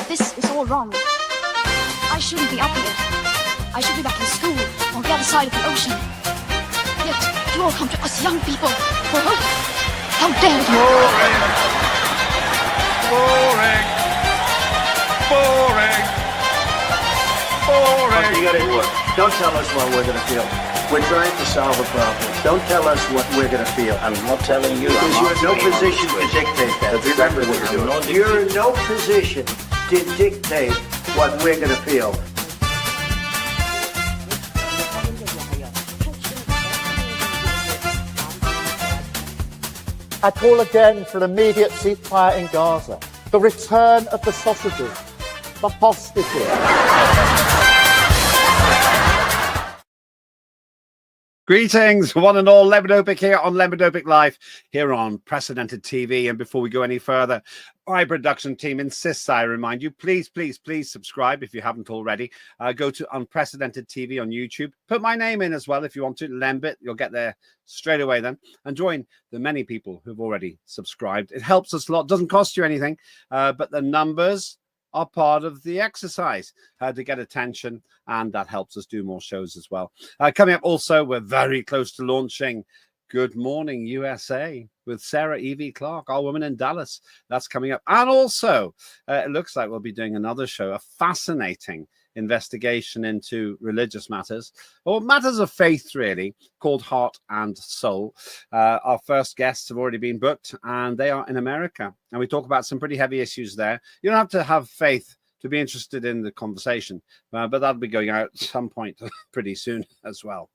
This is all wrong. I shouldn't be up here. I should be back in school on the other side of the ocean. Yet you all come to us young people for hope. How dare you! Boring. Boring. Boring. Boring. You gotta work. Don't tell us what we're gonna feel. We're trying to solve a problem. Don't tell us what we're gonna feel. I'm not telling you. Because you're in no position to dictate that. That's exactly what you're doing. You're in no position to dictate what we're gonna feel. I call again for an immediate ceasefire in Gaza, the return of the sausages, the hostages. Greetings, one and all. Lembit Öpik here on Lembit Öpik Live, here on Unprecedented TV. And before we go any further, my production team insists I remind you, please subscribe if you haven't already. Go to Unprecedented TV on YouTube. Put my name in as well if you want to, Lembit. You'll get there straight away then. And join the many people who've already subscribed. It helps us a lot. Doesn't cost you anything, but the numbers are part of the exercise to get attention, and that helps us do more shows as well. Coming up also, we're very close to launching Good Morning USA with Sarah Evie Clark, our woman in Dallas. That's coming up. And also, it looks like we'll be doing another show, a fascinating investigation into religious matters, or matters of faith, really, called Heart and Soul. Our first guests have already been booked, and they are in America. And we talk about some pretty heavy issues there. You don't have to have faith to be interested in the conversation, but that'll be going out at some point pretty soon as well.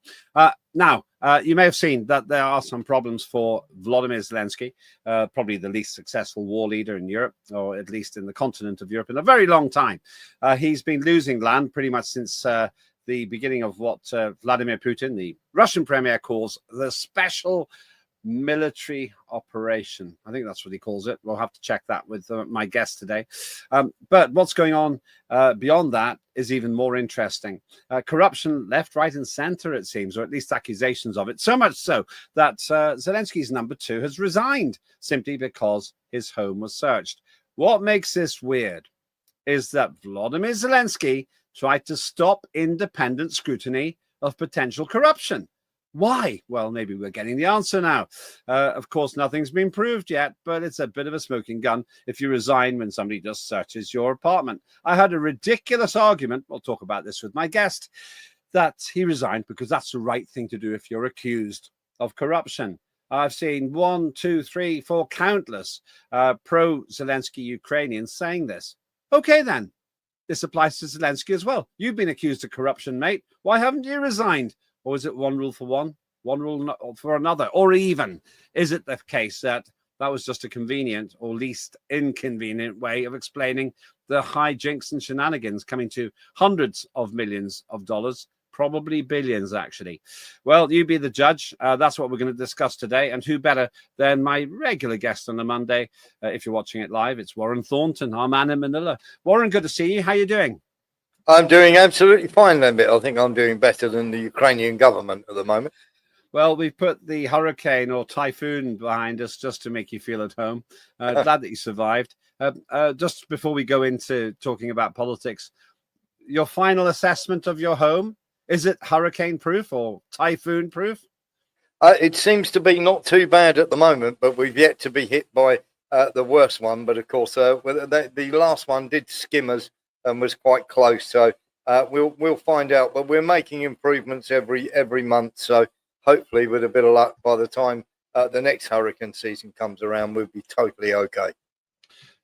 Now, you may have seen that there are some problems for Volodymyr Zelensky, probably the least successful war leader in Europe, or at least in the continent of Europe, in a very long time. He's been losing land pretty much since the beginning of what Vladimir Putin, the Russian premier, calls the special military operation. I think that's what he calls it. We'll have to check that with my guest today. But what's going on beyond that is even more interesting. Corruption left, right, and center, it seems, or at least accusations of it. So much so that Zelensky's number two has resigned simply because his home was searched. What makes this weird is that Volodymyr Zelensky tried to stop independent scrutiny of potential corruption. Why? Well, maybe we're getting the answer now. Of course, nothing's been proved yet, but it's a bit of a smoking gun if you resign when somebody just searches your apartment. I had a ridiculous argument, we'll talk about this with my guest, that he resigned because that's the right thing to do if you're accused of corruption. I've seen 1, 2, 3, 4 countless pro-Zelensky Ukrainians saying this. Okay, then. This applies to Zelensky as well. You've been accused of corruption, mate. Why haven't you resigned? Or is it one rule for one rule for another? Or even, is it the case that that was just a convenient or least inconvenient way of explaining the hijinks and shenanigans coming to hundreds of millions of dollars, probably billions, actually? Well, you be the judge. That's what we're going to discuss today. And who better than my regular guest on a Monday? If you're watching it live, it's Warren Thornton, our man in Manila. Warren, good to see you. How are you doing? I'm doing absolutely fine, Lembit. I think I'm doing better than the Ukrainian government at the moment. Well, we've put the hurricane or typhoon behind us just to make you feel at home. Glad that you survived. Just before we go into talking about politics, your final assessment of your home, is it hurricane proof or typhoon proof? It seems to be not too bad at the moment, but we've yet to be hit by the worst one. But of course, the last one did skim us and was quite close, so we'll find out. But we're making improvements every month, so hopefully, with a bit of luck, by the time the next hurricane season comes around, we'll be totally okay.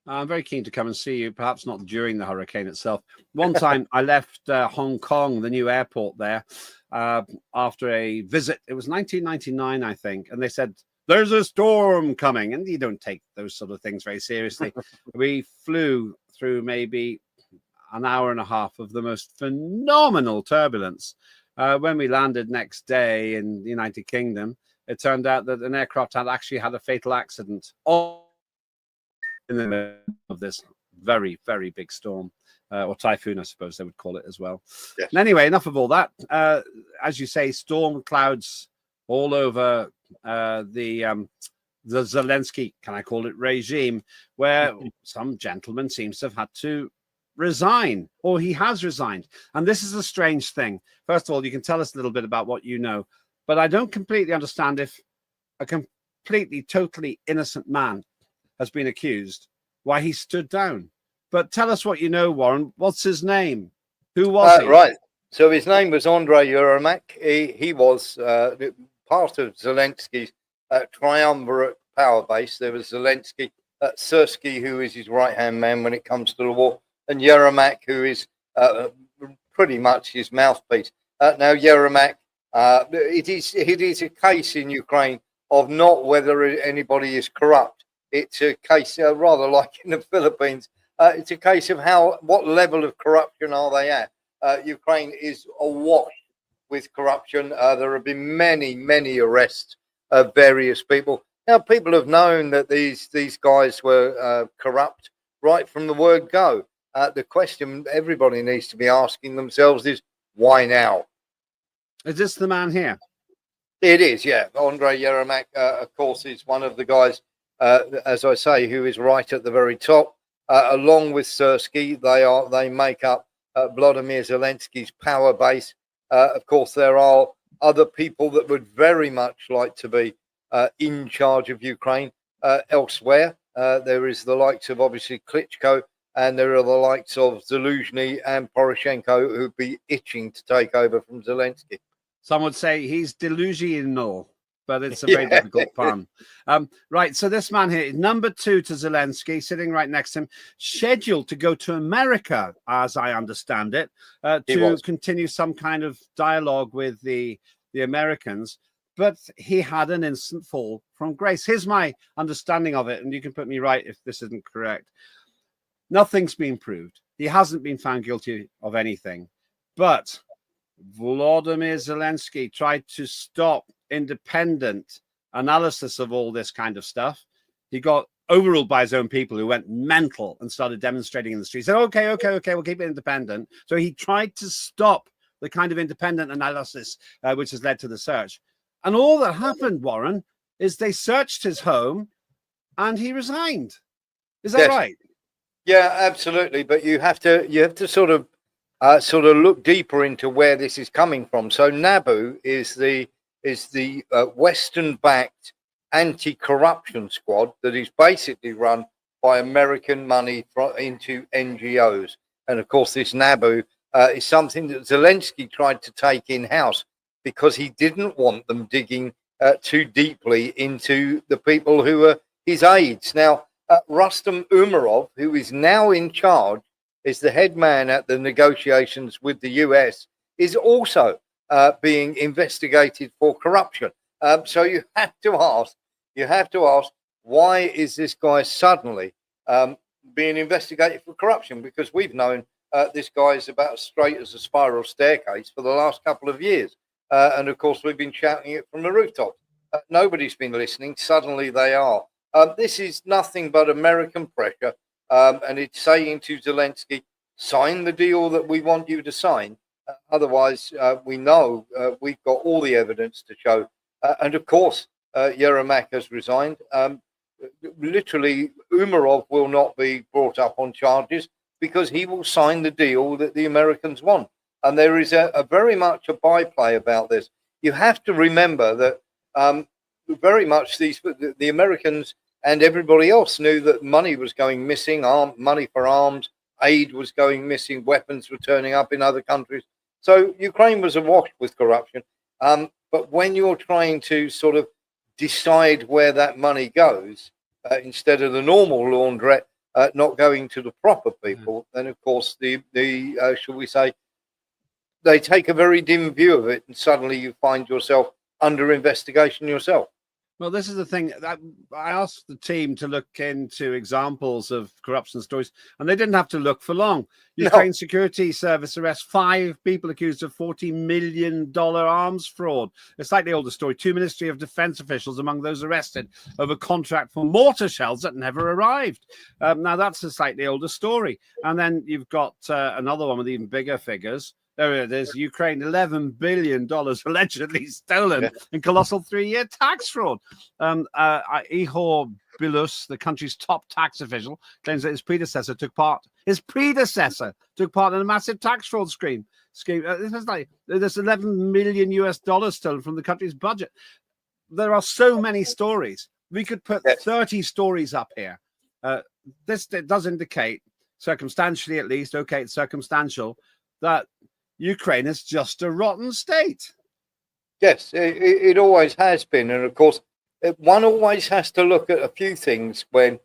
I'm very keen to come and see you, perhaps not during the hurricane itself. One time I left Hong Kong, the new airport there, after a visit. It was 1999, I think, and they said, there's a storm coming, and you don't take those sort of things very seriously. We flew through maybe an hour and a half of the most phenomenal turbulence. When we landed next day in the United Kingdom, it turned out that an aircraft had actually had a fatal accident in the middle of this very, very big storm, or typhoon, I suppose they would call it as well. Yes. And anyway, enough of all that. As you say, storm clouds all over the Zelensky, can I call it, regime, where some gentleman seems to have had to resign, or he has resigned. And this is a strange thing. First of all, you can tell us a little bit about what you know, but I don't completely understand if a completely, totally innocent man has been accused, why he stood down. But tell us what you know, Warren. What's his name? Who was he? Right. So his name was Andrei Yermak. He was part of Zelensky's triumvirate power base. There was Zelensky, Sersky, who is his right-hand man when it comes to the war, and Yermak, who is pretty much his mouthpiece. Now, Yermak, it is a case in Ukraine of not whether anybody is corrupt. It's a case, rather like in the Philippines, it's a case of what level of corruption are they at. Ukraine is awash with corruption. There have been many arrests of various people. Now, people have known that these guys were corrupt right from the word go. The question everybody needs to be asking themselves is, why now? Is this the man here? It is, yeah. Andrei Yermak, of course, is one of the guys, as I say, who is right at the very top. Along with Sersky, they make up Vladimir Zelensky's power base. Of course, there are other people that would very much like to be in charge of Ukraine elsewhere. There is the likes of, obviously, Klitschko, and there are the likes of Zelensky and Poroshenko who'd be itching to take over from Zelensky. Some would say he's delusional, but it's a very difficult pun. Right, so this man here, number 2 to Zelensky, sitting right next to him, scheduled to go to America, as I understand it, to continue some kind of dialogue with the Americans. But he had an instant fall from grace. Here's my understanding of it, and you can put me right if this isn't correct. Nothing's been proved. He hasn't been found guilty of anything. But Volodymyr Zelensky tried to stop independent analysis of all this kind of stuff. He got overruled by his own people who went mental and started demonstrating in the streets. Said, okay, we'll keep it independent. So he tried to stop the kind of independent analysis which has led to the search. And all that happened, Warren, is they searched his home and he resigned. Is that right? Yeah, absolutely. But you have to sort of look deeper into where this is coming from. So NABU is the Western-backed anti-corruption squad that is basically run by American money into NGOs. And of course, this NABU is something that Zelensky tried to take in-house because he didn't want them digging too deeply into the people who are his aides. Now, Rustam Umerov, who is now in charge, is the head man at the negotiations with the US, is also being investigated for corruption. So you have to ask, why is this guy suddenly being investigated for corruption? Because we've known this guy is about as straight as a spiral staircase for the last couple of years. And of course, we've been shouting it from the rooftops. Nobody's been listening. Suddenly they are. This is nothing but American pressure. And it's saying to Zelensky, sign the deal that we want you to sign. Otherwise, we know we've got all the evidence to show. And of course, Yermak has resigned. Literally, Umerov will not be brought up on charges because he will sign the deal that the Americans want. And there is a very much a byplay about this. You have to remember that very much the Americans and everybody else knew that money was going missing, money for arms, aid was going missing, weapons were turning up in other countries. So Ukraine was awash with corruption. But when you're trying to sort of decide where that money goes, instead of the normal laundrette not going to the proper people, then of course the shall we say, they take a very dim view of it, and suddenly you find yourself under investigation yourself. Well, this is the thing. I asked the team to look into examples of corruption stories, and they didn't have to look for long. Ukraine Security Service arrests 5 people accused of $40 million arms fraud. A slightly older story. 2 Ministry of Defense officials among those arrested over contract for mortar shells that never arrived. Now, that's a slightly older story. And then you've got another one with even bigger figures. There it is. Ukraine, $11 billion allegedly stolen in colossal 3-year tax fraud. Ihor Bilus, the country's top tax official, claims that his predecessor took part in a massive tax fraud scheme. This is like there's $11 million stolen from the country's budget. There are so many stories. We could put 30 stories up here. This does indicate, circumstantially at least, okay, it's circumstantial, that Ukraine is just a rotten state. Yes, it always has been. And of course, one always has to look at a few things when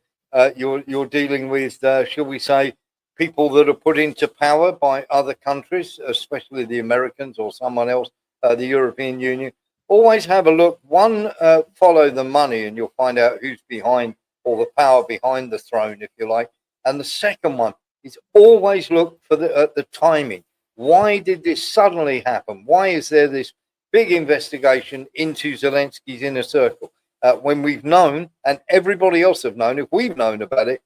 you're dealing with, shall we say, people that are put into power by other countries, especially the Americans or someone else, the European Union. Always have a look. One, follow the money and you'll find out who's behind, or the power behind the throne, if you like. And the second one is always look for the timing. Why did this suddenly happen? Why is there this big investigation into Zelensky's inner circle? When we've known, and everybody else have known, if we've known about it,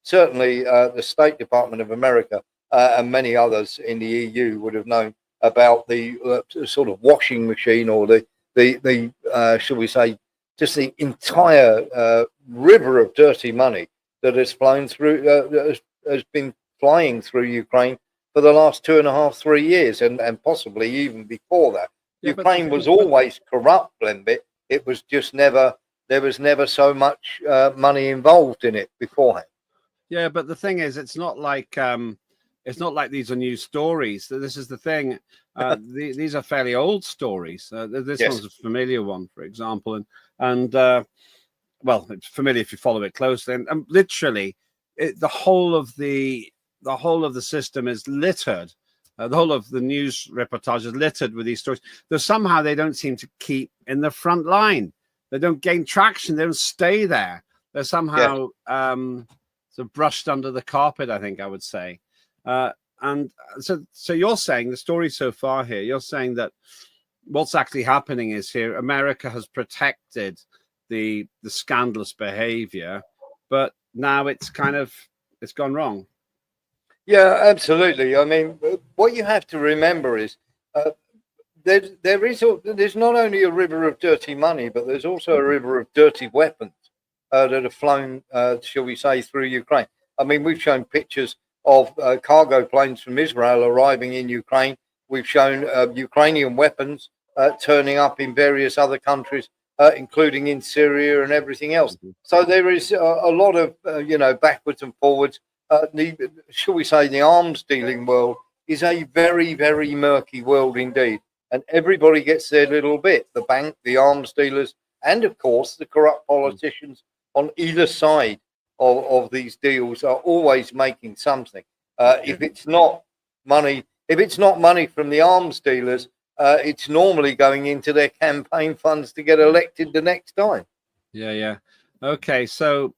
certainly the State Department of America and many others in the EU would have known about the sort of washing machine, or the shall we say, just the entire river of dirty money that has flown through, has been flying through Ukraine for the last 2.5, 3 years, and possibly even before that. Ukraine was always corrupt, Lembit. It was just never, there was never so much money involved in it beforehand. Yeah, but the thing is, it's not like these are new stories. This is the thing. These are fairly old stories. This one's a familiar one, for example, and well, it's familiar if you follow it closely. And literally, the whole of the system is littered. The whole of the news reportage is littered with these stories. Though somehow they don't seem to keep in the front line. They don't gain traction. They don't stay there. They're somehow sort of brushed under the carpet, I think I would say. And so you're saying the story so far here, you're saying that what's actually happening is here, America has protected the scandalous behavior, but now it's gone wrong. Yeah, absolutely. I mean, what you have to remember is there's not only a river of dirty money, but there's also a river of dirty weapons that have flown, shall we say, through Ukraine. I mean, we've shown pictures of cargo planes from Israel arriving in Ukraine. We've shown Ukrainian weapons turning up in various other countries, including in Syria and everything else. So there is a lot of, backwards and forwards. Shall we say, the arms dealing world is a very, very murky world indeed. And everybody gets their little bit. The bank, the arms dealers, and of course, the corrupt politicians on either side of these deals are always making something. If it's not money from the arms dealers, it's normally going into their campaign funds to get elected the next time. Yeah. Okay, so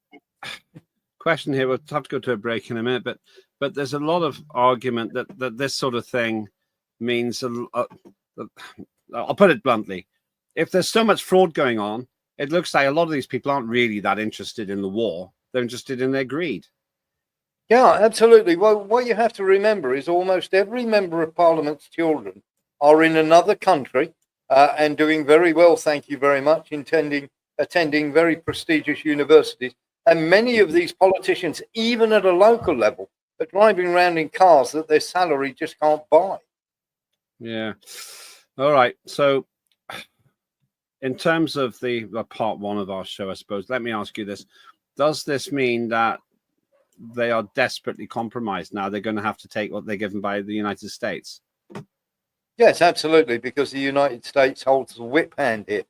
question here. We'll have to go to a break in a minute, but there's a lot of argument that this sort of thing means. I'll put it bluntly: if there's so much fraud going on, it looks like a lot of these people aren't really that interested in the war. They're interested in their greed. Yeah, absolutely. Well, what you have to remember is almost every member of Parliament's children are in another country and doing very well, thank you very much, attending very prestigious universities. And many of these politicians, even at a local level, are driving around in cars that their salary just can't buy. Yeah. All right. So in terms of the part one of our show, I suppose, let me ask you this. Does this mean that they are desperately compromised now? They're going to have to take what they're given by the United States? Yes, absolutely, because the United States holds the whip hand here.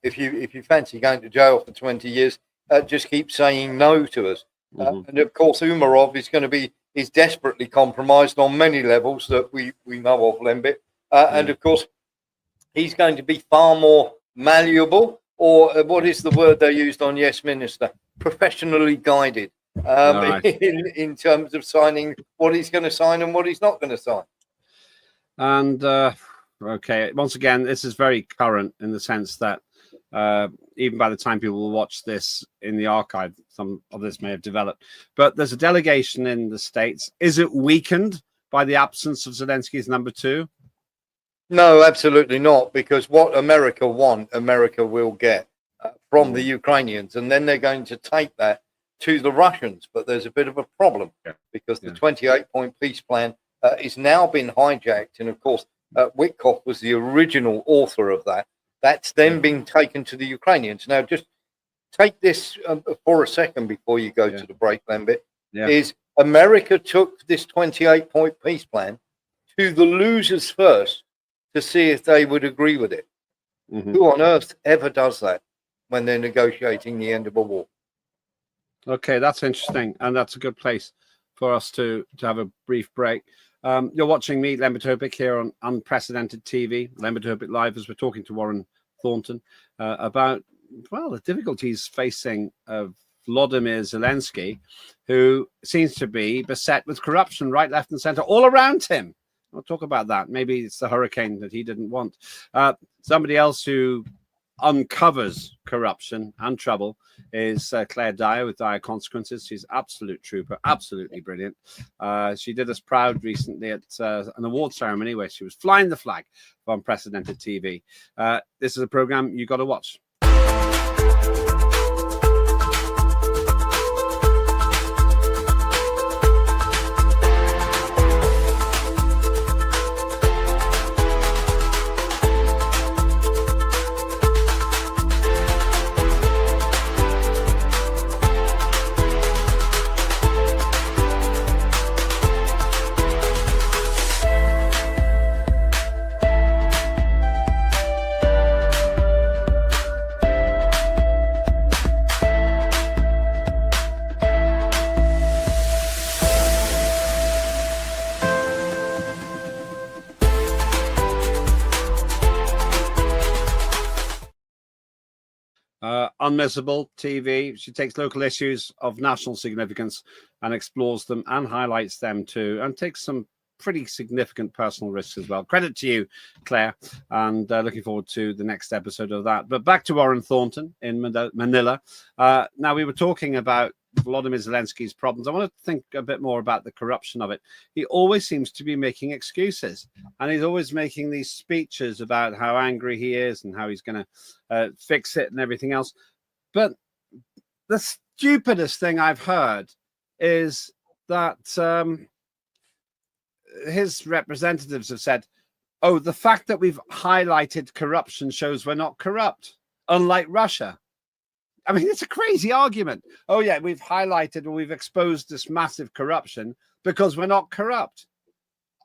If you fancy going to jail for 20 years, just keep saying no to us. And of course, Umarov is desperately compromised on many levels that we know of, Lembit. And of course, he's going to be far more malleable, or what is the word they used on Yes Minister? Professionally guided in terms of signing what he's going to sign and what he's not going to sign. And okay, once again, this is very current in the sense that even by the time people will watch this in the archive, some of this may have developed. But there's a delegation in the States. Is it weakened by the absence of Zelensky's number two? No, absolutely not, because what America want, America will get from the Ukrainians, and then they're going to take that to the Russians. But there's a bit of a problem because the 28-point peace plan is now been hijacked, and of course, Witkoff was the original author of that. That's then been taken to the Ukrainians. Now, just take this for a second before you go to the break, Lembit. Is America took this 28-point peace plan to the losers first to see if they would agree with it. Who on earth ever does that when they're negotiating the end of a war? Okay, that's interesting, and that's a good place for us to have a brief break. You're watching me, Lembit Öpik, here on Unprecedented TV, Lembit Öpik Live, as we're talking to Warren Thornton about, well, the difficulties facing Vladimir Zelensky, who seems to be beset with corruption right, left, and center all around him. We'll talk about that. Maybe it's the hurricane that he didn't want. Somebody else who uncovers corruption and trouble is Claire Dyer with Dire Consequences. She's absolute trooper, absolutely brilliant. She did us proud recently at an award ceremony where she was flying the flag for Unprecedented TV. This is a program you got to watch. Unmissable TV. She takes local issues of national significance and explores them and highlights them too, and takes some pretty significant personal risks as well. Credit to you, Claire, and looking forward to the next episode of that. But back to Warren Thornton in Manila. Now, we were talking about Volodymyr Zelensky's problems. I want to think a bit more about the corruption of it. He always seems to be making excuses, and he's always making these speeches about how angry he is and how he's going to fix it and everything else. But the stupidest thing I've heard is that his representatives have said, oh, the fact that we've highlighted corruption shows we're not corrupt, unlike Russia. I mean, it's a crazy argument. Oh, yeah, we've highlighted or we've exposed this massive corruption because we're not corrupt.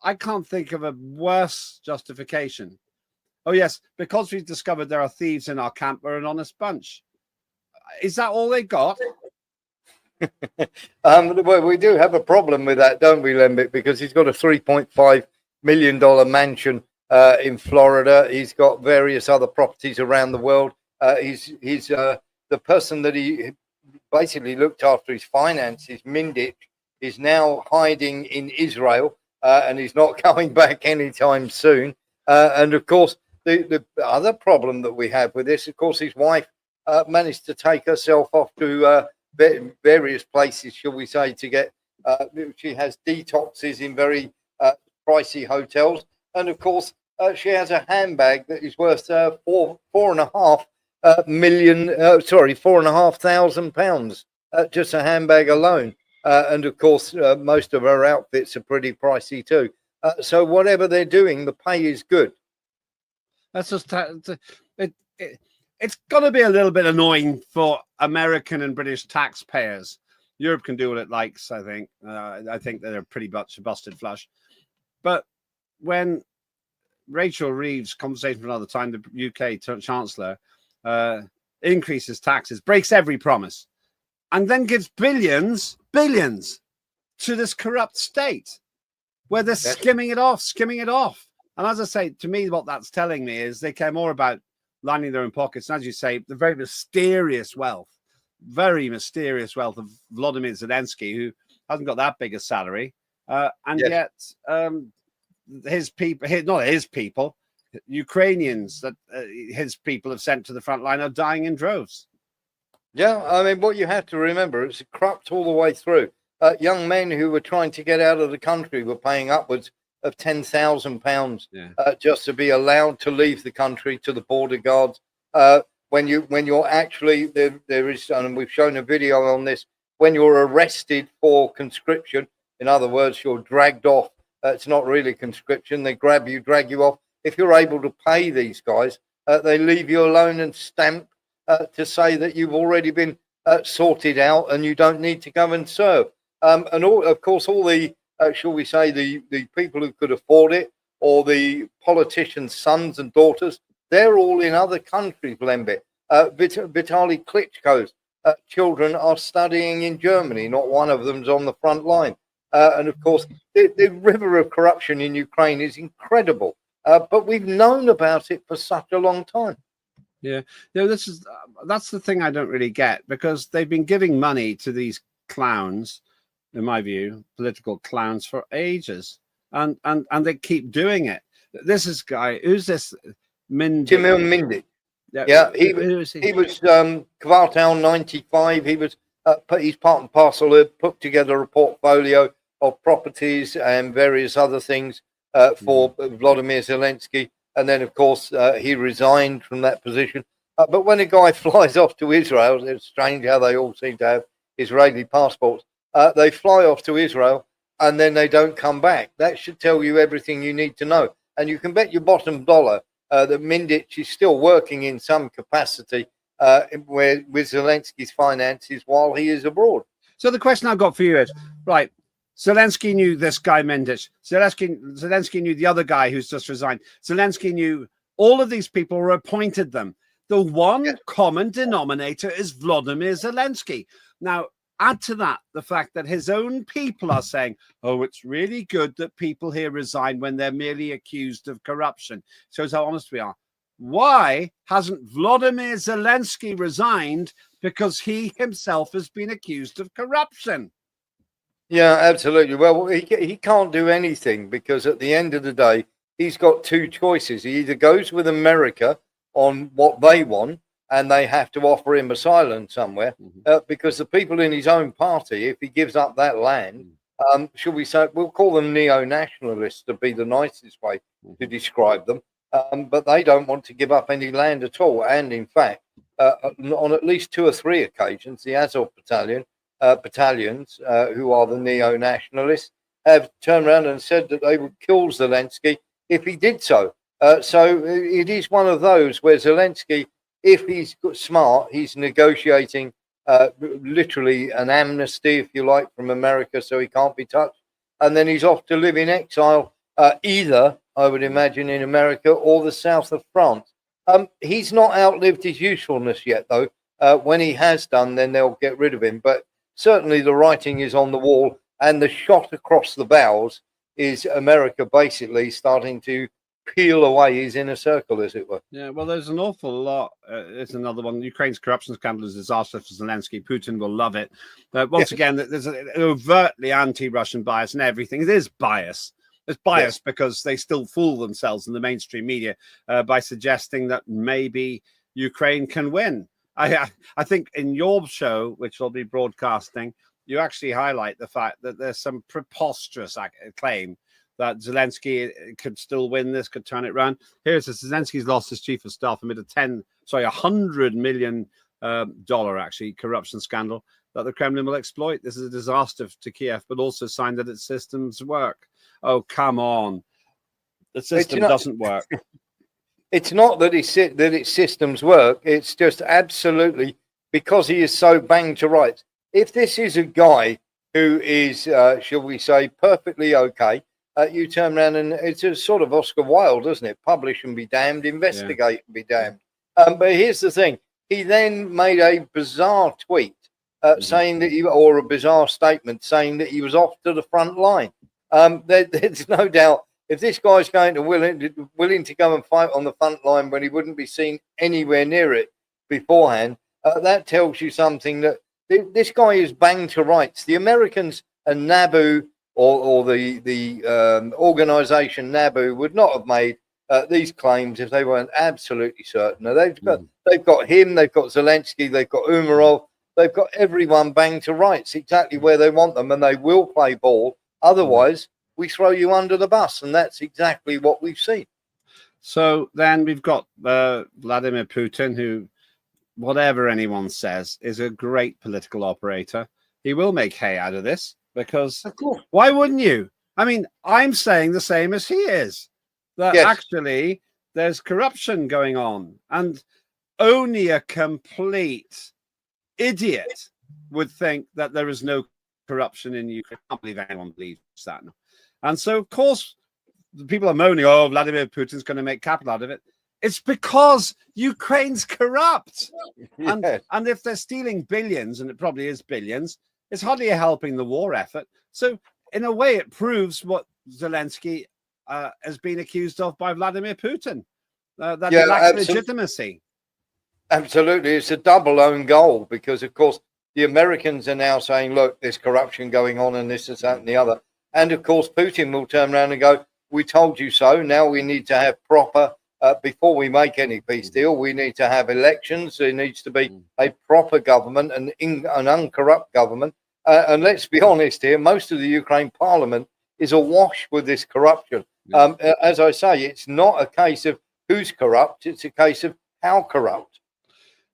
I can't think of a worse justification. Oh, yes, because we've discovered there are thieves in our camp, we're an honest bunch. Is that all they got? Well, we do have a problem with that, don't we, Lembit? Because he's got a $3.5 million mansion in Florida. He's got various other properties around the world. He's the person that he basically looked after his finances, Mindich, is now hiding in Israel, and he's not coming back anytime soon. And of course, the other problem that we have with this, of course, his wife managed to take herself off to various places, shall we say, to get. She has detoxes in very pricey hotels, and of course, she has a handbag that is worth £4,500, just a handbag alone. And of course, most of her outfits are pretty pricey too. So whatever they're doing, the pay is good. That's just it's got to be a little bit annoying for American and British taxpayers. Europe can do what it likes, I think. I think they're pretty much busted flush. But when Rachel Reeves, conversation for another time, the UK Chancellor, increases taxes, breaks every promise, and then gives billions to this corrupt state where they're skimming it off. And as I say, to me, what that's telling me is they care more about lining their own pockets. And as you say, the very mysterious wealth of Vladimir Zelensky, who hasn't got that big a salary. Yet his people, Ukrainians that his people have sent to the front line are dying in droves. Yeah, I mean, what you have to remember, it's corrupt all the way through. young men who were trying to get out of the country were paying upwards of £10,000 just to be allowed to leave the country to the border guards. When you're actually there is, and we've shown a video on this, when you're arrested for conscription, in other words, you're dragged off. It's not really conscription. They grab you, drag you off. If you're able to pay these guys, they leave you alone and stamp to say that you've already been sorted out and you don't need to go and serve. And of course, all the shall we say the people who could afford it, or the politicians' sons and daughters, they're all in other countries. Lembit, Vitaly Klitschko's children are studying in Germany. Not one of them's on the front line. And of course, the river of corruption in Ukraine is incredible. But we've known about it for such a long time. Yeah, that's the thing I don't really get, because they've been giving money to these clowns, in my view, political clowns, for ages, and they keep doing it. This is guy, who's this? Timur Mindy. He was Kvartal 95. He was he's part and parcel of put together a portfolio of properties and various other things for Vladimir Zelensky. And then, of course, he resigned from that position. But when a guy flies off to Israel, it's strange how they all seem to have Israeli passports. They fly off to Israel and then they don't come back. That should tell you everything you need to know. And you can bet your bottom dollar that Mindich is still working in some capacity with Zelensky's finances while he is abroad. So the question I've got for you is, right, Zelensky knew this guy Mindich. Zelensky knew the other guy who's just resigned. Zelensky knew all of these people were appointed them. The one common denominator is Vladimir Zelensky. Now, add to that the fact that his own people are saying, oh, it's really good that people here resign when they're merely accused of corruption. Shows how honest we are. Why hasn't Vladimir Zelensky resigned? Because he himself has been accused of corruption. Yeah, absolutely. Well, he can't do anything, because at the end of the day, he's got two choices. He either goes with America on what they want, and they have to offer him asylum somewhere, because the people in his own party, if he gives up that land, should we say, we'll call them neo-nationalists to be the nicest way to describe them, but they don't want to give up any land at all. And in fact, on at least 2 or 3 occasions, the Azov battalions, who are the neo-nationalists, have turned around and said that they would kill Zelensky if he did so. So it is one of those where Zelensky, if he's smart, he's negotiating literally an amnesty, if you like, from America, so he can't be touched. And then he's off to live in exile, either, I would imagine, in America or the south of France. He's not outlived his usefulness yet, though. When he has done, then they'll get rid of him. But certainly the writing is on the wall, and the shot across the bows is America basically starting to peel away his inner circle, as it were. Yeah, well, there's an awful lot. It's another one. Ukraine's corruption scandal is a disaster for Zelensky. Putin will love it. But once again, there's an overtly anti-Russian bias and everything. It is bias. It's bias because they still fool themselves in the mainstream media by suggesting that maybe Ukraine can win. I think in your show, which will be broadcasting, you actually highlight the fact that there's some preposterous claim that Zelensky could still win this, could turn it around. Here's Zelensky's lost his chief of staff amid a $100 million actually corruption scandal that the Kremlin will exploit. This is a disaster to Kiev, but also a sign that its systems work. Oh, come on. The system doesn't work. It's not that its systems work. It's just absolutely because he is so banged to rights. If this is a guy who is, shall we say, perfectly okay, you turn around and it's a sort of Oscar Wilde, isn't it? Publish and be damned, investigate and be damned. But here's the thing. He then made a bizarre tweet saying that or a bizarre statement saying that he was off to the front line. There's no doubt if this guy's going to willing to go and fight on the front line when he wouldn't be seen anywhere near it beforehand, that tells you something that this guy is banged to rights. The Americans and NABU or the organization NABU would not have made these claims if they weren't absolutely certain. Now, they've got him, they've got Zelensky, they've got Umarov, they've got everyone banged to rights exactly where they want them, and they will play ball. Otherwise, we throw you under the bus, and that's exactly what we've seen. So then we've got Vladimir Putin, who, whatever anyone says, is a great political operator. He will make hay out of this, because why wouldn't you? I mean, I'm saying the same as he is, that actually there's corruption going on, and only a complete idiot would think that there is no corruption in Ukraine. I can't believe anyone believes that. And so, of course, the people are moaning, oh, Vladimir Putin's going to make capital out of it. It's because Ukraine's corrupt. And if they're stealing billions, and it probably is billions, it's hardly helping the war effort. So in a way, it proves what Zelensky has been accused of by Vladimir Putin, that he lacks legitimacy. Absolutely. It's a double own goal, because, of course, the Americans are now saying, look, there's corruption going on and this, that, and the other. And, of course, Putin will turn around and go, we told you so. Now we need to have proper, before we make any peace deal, we need to have elections. There needs to be a proper government, an uncorrupt government. And let's be honest here, most of the Ukraine parliament is awash with this corruption. As I say, it's not a case of who's corrupt. It's a case of how corrupt.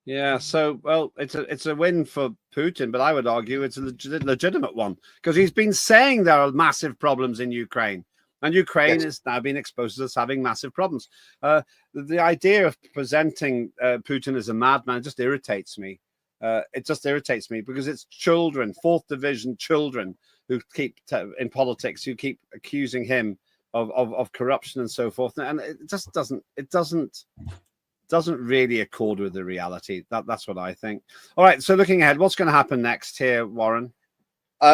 Yeah, so, well, it's a win for Putin, but I would argue it's a legitimate one, because he's been saying there are massive problems in Ukraine, and Ukraine is now being exposed as having massive problems. The idea of presenting Putin as a madman just irritates me. It just irritates me, because it's children, fourth division children, who keep in politics, who keep accusing him of corruption and so forth, and it just doesn't really accord with the reality. That's what I think. All right, so looking ahead, what's going to happen next here, Warren?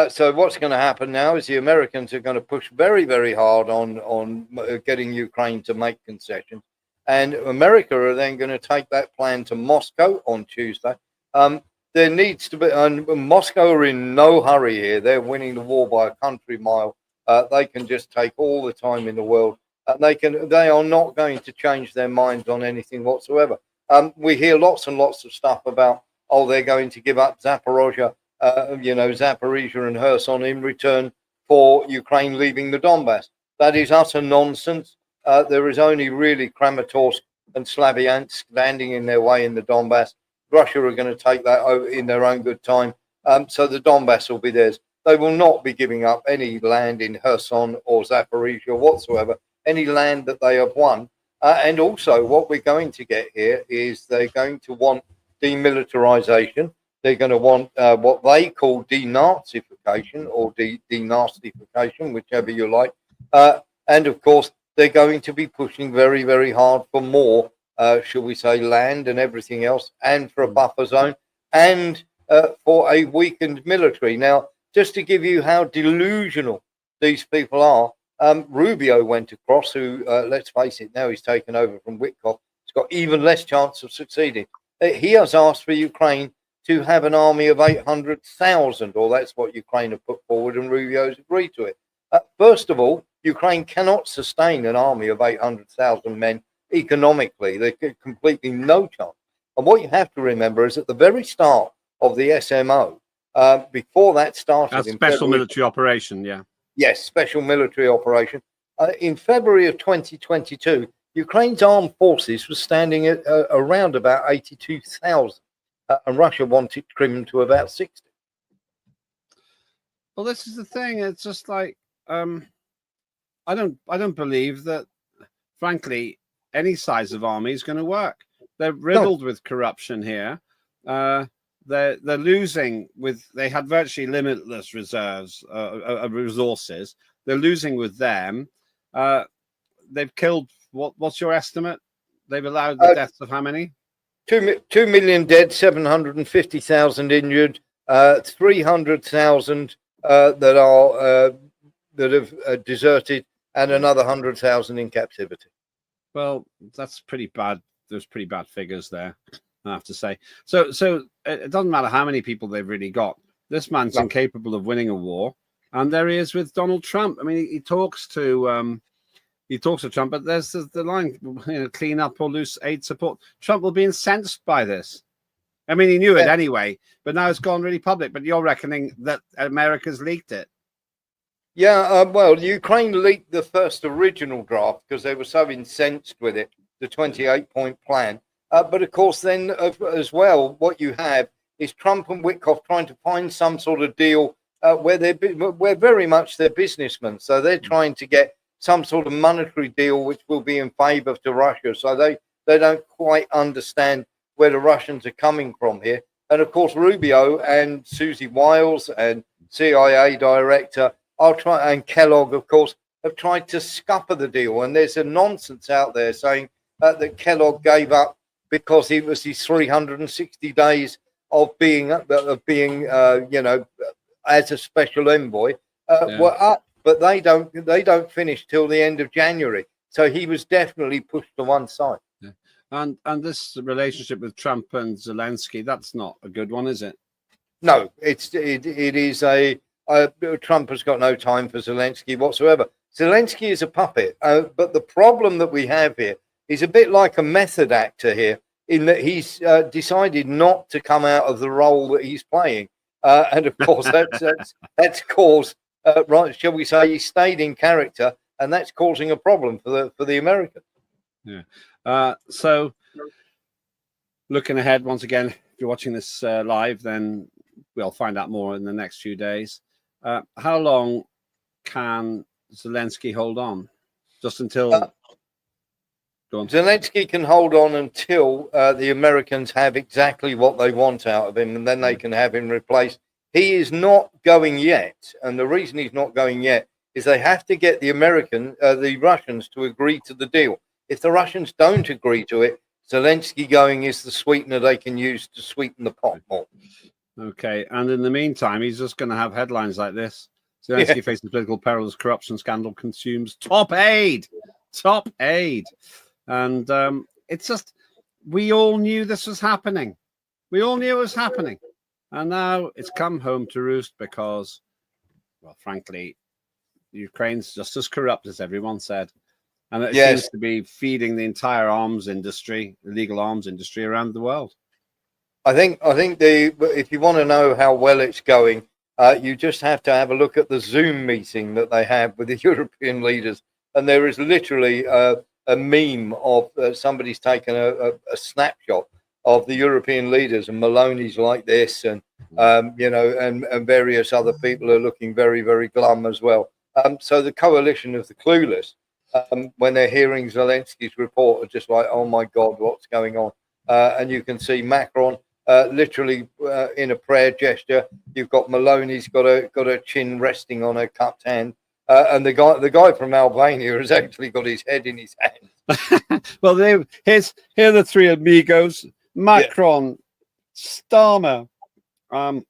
So what's going to happen now is the Americans are going to push very, very hard on getting Ukraine to make concessions, and America are then going to take that plan to Moscow on Tuesday. There needs to be, and Moscow are in no hurry here. They're winning the war by a country mile. They can just take all the time in the world. They are not going to change their minds on anything whatsoever. We hear lots and lots of stuff about, oh, they're going to give up Zaporozhye, Zaporizhia and Kherson in return for Ukraine leaving the Donbass. That is utter nonsense. There is only really Kramatorsk and Slavyansk standing in their way in the Donbass. Russia are going to take that over in their own good time. So the Donbass will be theirs. They will not be giving up any land in Kherson or Zaporizhia whatsoever, any land that they have won. And also what we're going to get here is they're going to want demilitarization. They're going to want what they call denazification or denazification, whichever you like. And of course, they're going to be pushing very, very hard for more, shall we say, land and everything else, and for a buffer zone, and for a weakened military. Now, just to give you how delusional these people are, Rubio went across, who, let's face it, now he's taken over from Witkoff. He's got even less chance of succeeding. He has asked for Ukraine to have an army of 800,000, or that's what Ukraine have put forward, and Rubio's agreed to it. First of all, Ukraine cannot sustain an army of 800,000 men economically. They've got completely no chance. And what you have to remember is at the very start of the SMO, before that started... That's special military operation, yeah. Yes, special military operation. In February of 2022, Ukraine's armed forces was standing at around about 82,000, and Russia wanted to trim them to about 60. Well, this is the thing. It's just like I don't believe that, frankly, any size of army is going to work. They're riddled with corruption here. They're losing with. They had virtually limitless reserves of resources. They're losing with them. They've killed. What's your estimate? They've allowed the deaths of how many? 2 million dead, 750,000 injured, 300,000 that have deserted, and another 100,000 in captivity. Well, that's pretty bad. There's pretty bad figures there, I have to say. So it doesn't matter how many people they've really got. This man's incapable of winning a war, and there he is with Donald Trump. I mean, he talks to Trump, but there's the line, clean up or lose aid support. Trump will be incensed by this. I mean, he knew it anyway, but now it's gone really public. But you're reckoning that America's leaked it. Yeah, well, Ukraine leaked the first original draft because they were so incensed with it, the 28-point plan. But of course, then as well, what you have is Trump and Witkoff trying to find some sort of deal where very much they're businessmen. So they're trying to get some sort of monetary deal which will be in favor to Russia. So they don't quite understand where the Russians are coming from here. And of course, Rubio and Susie Wiles and CIA director and Kellogg, of course, have tried to scupper the deal. And there's a nonsense out there saying that Kellogg gave up because it was his 360 days of being as a special envoy were up, but they don't finish till the end of January. So he was definitely pushed to one side. Yeah. And this relationship with Trump and Zelensky, that's not a good one, is it? No, it is Trump has got no time for Zelensky whatsoever. Zelensky is a puppet, but the problem that we have here is a bit like a method actor here, in that he's decided not to come out of the role that he's playing, and of course that's caused right, shall we say, he stayed in character, and that's causing a problem for the Americans. Yeah. So looking ahead, once again, if you're watching this live, then we'll find out more in the next few days. How long can Zelensky hold on? Just until... Zelensky can hold on until the Americans have exactly what they want out of him, and then they can have him replaced. He is not going yet, and the reason he's not going yet is they have to get the Russians to agree to the deal. If the Russians don't agree to it, Zelensky going is the sweetener they can use to sweeten the pot more. Okay, and in the meantime, he's just going to have headlines like this. Zelensky faces political perils, corruption scandal consumes top aid. And it's just, we all knew this was happening. We all knew it was happening. And now it's come home to roost because, well, frankly, Ukraine's just as corrupt as everyone said. And it seems to be feeding the entire arms industry, illegal arms industry around the world. I think if you want to know how well it's going, you just have to have a look at the Zoom meeting that they have with the European leaders. And there is literally a meme of somebody's taken a snapshot of the European leaders, and Maloney's like this, and and various other people are looking very, very glum as well. So the coalition of the clueless, when they're hearing Zelensky's report, are just like, oh my God, what's going on? And you can see Macron literally in a prayer gesture. You've got Maloney's got a chin resting on her cupped hand. And the guy from Albania has actually got his head in his hand. Well, here are the three amigos: Macron, Starmer, and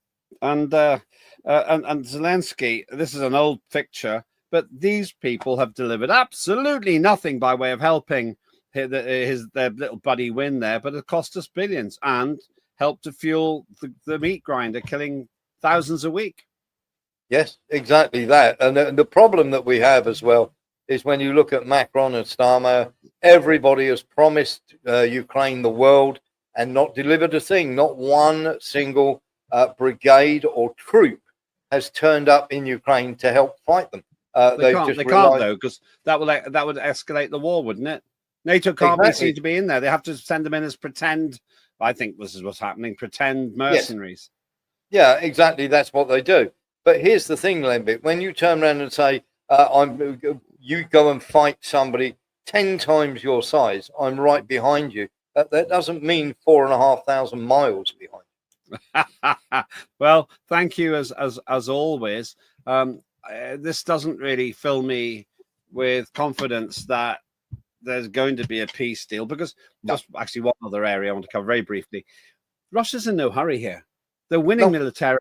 Zelensky. This is an old picture, but these people have delivered absolutely nothing by way of helping their little buddy win there, but it cost us billions and helped to fuel the meat grinder, killing thousands a week. Yes, exactly that. And the problem that we have as well is when you look at Macron and Starmer, everybody has promised Ukraine the world and not delivered a thing. Not one single brigade or troop has turned up in Ukraine to help fight them. They can't though, because that would escalate the war, wouldn't it? NATO can't be seen to be in there. They have to send them in as pretend. I think this is what's happening. Pretend mercenaries. Yes. Yeah, exactly. That's what they do. But here's the thing, Lembit. When you turn around and say, you go and fight somebody 10 times your size, I'm right behind you. That doesn't mean 4,500 miles behind. Well, thank you as always. This doesn't really fill me with confidence that there's going to be a peace deal, because just actually one other area I want to cover very briefly. Russia's in no hurry here. They're winning militarily.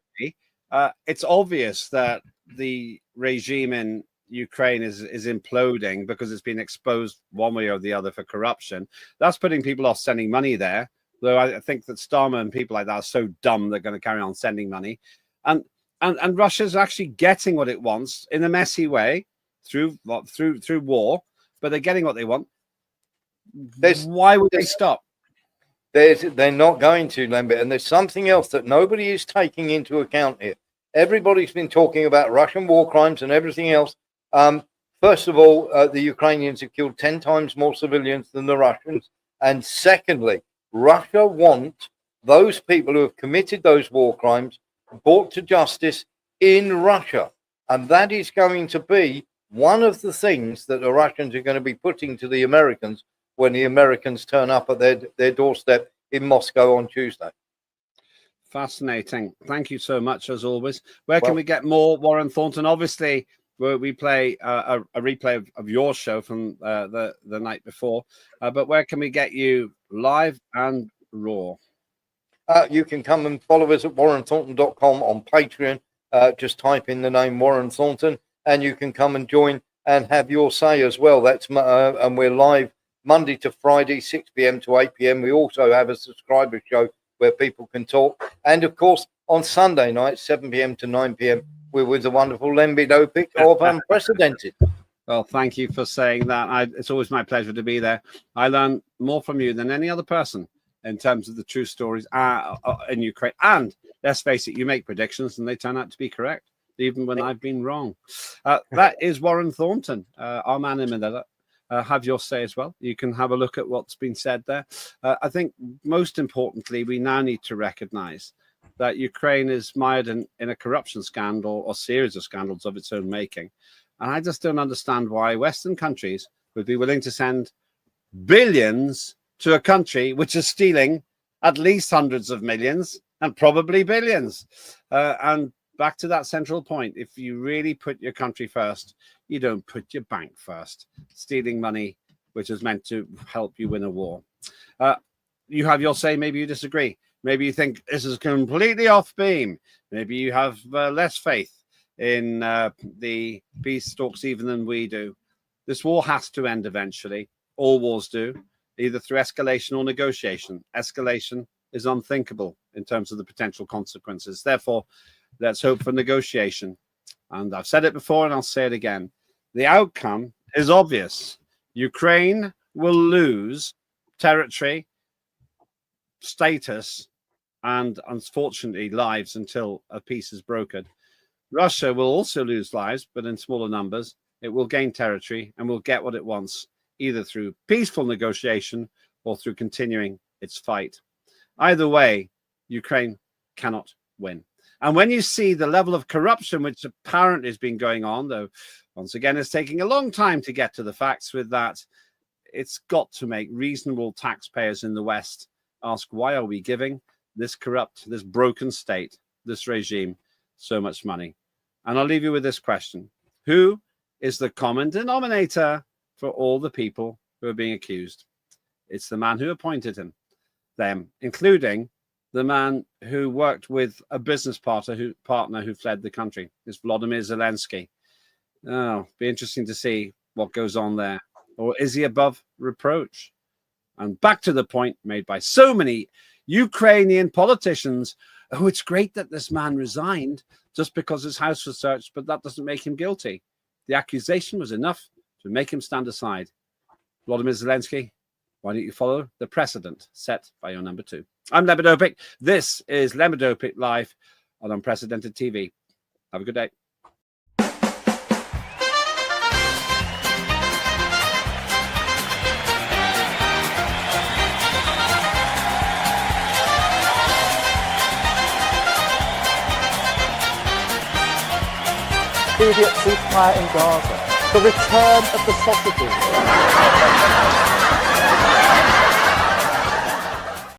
It's obvious that the regime in Ukraine is imploding because it's been exposed one way or the other for corruption. That's putting people off sending money there, though I think that Starmer and people like that are so dumb they're going to carry on sending money. And Russia's actually getting what it wants in a messy way through war, but they're getting what they want. Why would they stop? They're not going to, Lembit. And there's something else that nobody is taking into account here. Everybody's been talking about Russian war crimes and everything else. First of all, the Ukrainians have killed 10 times more civilians than the Russians. And secondly, Russia want those people who have committed those war crimes brought to justice in Russia. And that is going to be one of the things that the Russians are going to be putting to the Americans when the Americans turn up at their doorstep in Moscow on Tuesday. Fascinating. Thank you so much, as always. Where can we get more Warren Thornton? Obviously, we play a replay of your show from the night before. But where can we get you live and raw? You can come and follow us at warrenthornton.com on Patreon. Just type in the name Warren Thornton, and you can come and join and have your say as well. That's and we're live Monday to Friday, 6 p.m. to 8 p.m. We also have a subscriber show where people can talk. And, of course, on Sunday night, 7 p.m. to 9 p.m., we're with the wonderful Lembit Öpik of Unprecedented. Well, thank you for saying that. It's always my pleasure to be there. I learn more from you than any other person in terms of the true stories in Ukraine. And let's face it, you make predictions and they turn out to be correct, even when I've been wrong. That is Warren Thornton, our man in Manila. Have your say as well. You can have a look at what's been said there. I think most importantly, we now need to recognize that Ukraine is mired in a corruption scandal or series of scandals of its own making. And I just don't understand why Western countries would be willing to send billions to a country which is stealing at least hundreds of millions and probably billions. And back to that central point, if you really put your country first, you don't put your bank first, stealing money which is meant to help you win a war. You have your say. Maybe you disagree. Maybe you think this is completely off beam. Maybe you have less faith in the peace talks even than we do. This war has to end eventually. All wars do, either through escalation or negotiation. Escalation is unthinkable in terms of the potential consequences. Therefore, let's hope for negotiation. And I've said it before and I'll say it again. The outcome is obvious. Ukraine will lose territory, status, and unfortunately lives until a peace is brokered. Russia will also lose lives, but in smaller numbers. It will gain territory and will get what it wants, either through peaceful negotiation or through continuing its fight. Either way, Ukraine cannot win. And when you see the level of corruption which apparently has been going on, though once again it's taking a long time to get to the facts with that, it's got to make reasonable taxpayers in the West ask, why are we giving this corrupt, this broken state, this regime so much money? And I'll leave you with this question. Who is the common denominator for all the people who are being accused? It's the man who appointed them, including the man who worked with a business partner who fled the country. It's Vladimir Zelensky. Oh, be interesting to see what goes on there. Or is he above reproach? And back to the point made by so many Ukrainian politicians, oh, it's great that this man resigned just because his house was searched, but that doesn't make him guilty. The accusation was enough to make him stand aside. Vladimir Zelensky, why don't you follow the precedent set by your number two? I'm Lembit Öpik. This is Lembit Öpik Live on Unprecedented TV. Have a good day. Immediate ceasefire in Gaza. The return of the sausages.